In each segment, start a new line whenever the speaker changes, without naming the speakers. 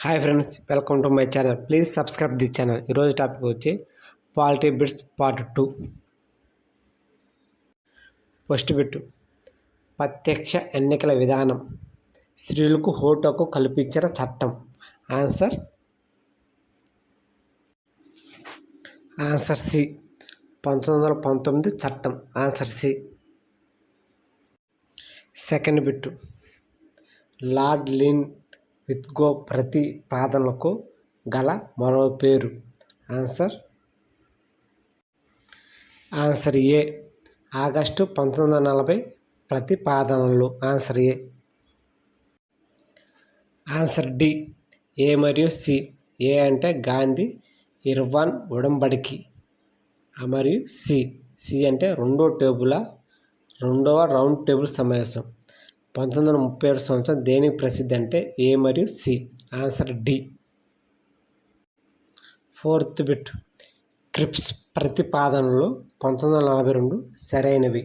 Hi friends, welcome to my channel. Please subscribe the channel. ఈరోజు topic వచ్చి polity bits part 2. First bit, ప్రత్యక్ష ఎన్నికల విధానం స్త్రీలకు ఓటు హక్కు కల్పించిన చట్టం. ఆన్సర్ సి, 1919 చట్టం. Answer C. Second bit, lord Linlithgow ప్రతిపాదనలకు గల మరో పేరు. ఆన్సర్ ఏ, ఆగస్టు 1940 ప్రతిపాదనలు. Answer A. Answer D, A మరియు సి. ఏ అంటే గాంధీ ఇర్వాన్ ఉడంబడికి మరియు సి అంటే రెండవ రౌండ్ టేబుల్ సమావేశం 1937 సంవత్సరం దేనికి ప్రసిద్ధి అంటే ఏ మరియు C. Answer D. Fourth bit, Cripps ప్రతిపాదనలు 1942 సరైనవి.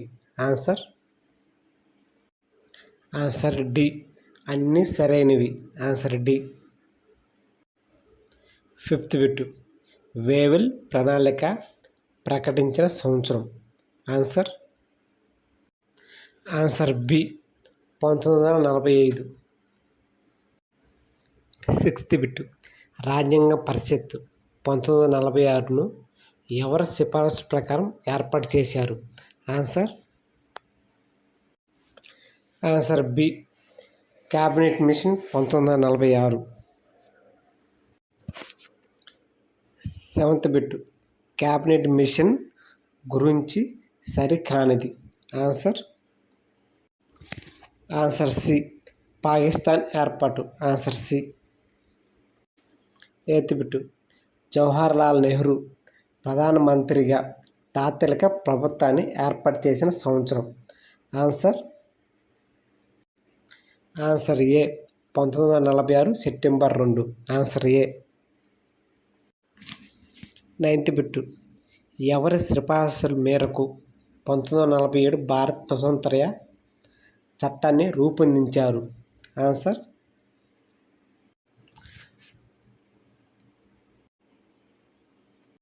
ఆన్సర్ డి, అన్నీ సరైనవి. Answer D. Fifth bit, Wavell ప్రణాళిక ప్రకటించిన సంవత్సరం. Answer B, 1945. సిక్స్త్ బిట్, రాజ్యాంగ పరిషత్ 1946ను ఎవరి సిఫారసు ప్రకారం ఏర్పాటు చేశారు. Answer B, cabinet mission 1946. Seventh bit, cabinet mission గురించి సరికానిది. ఆన్సర్ సి, పాకిస్తాన్ ఏర్పాటు. Answer C. Eighth bit, Jawaharlal Nehru ప్రధానమంత్రిగా తాత్కాలిక ప్రభుత్వాన్ని ఏర్పాటు చేసిన సంవత్సరం. Answer A, 1946 September 2. Answer A. Ninth bit, ఎవరి సిఫారసుల మేరకు 1947 భారత స్వతంత్ర చట్టాన్ని రూపొందించారు.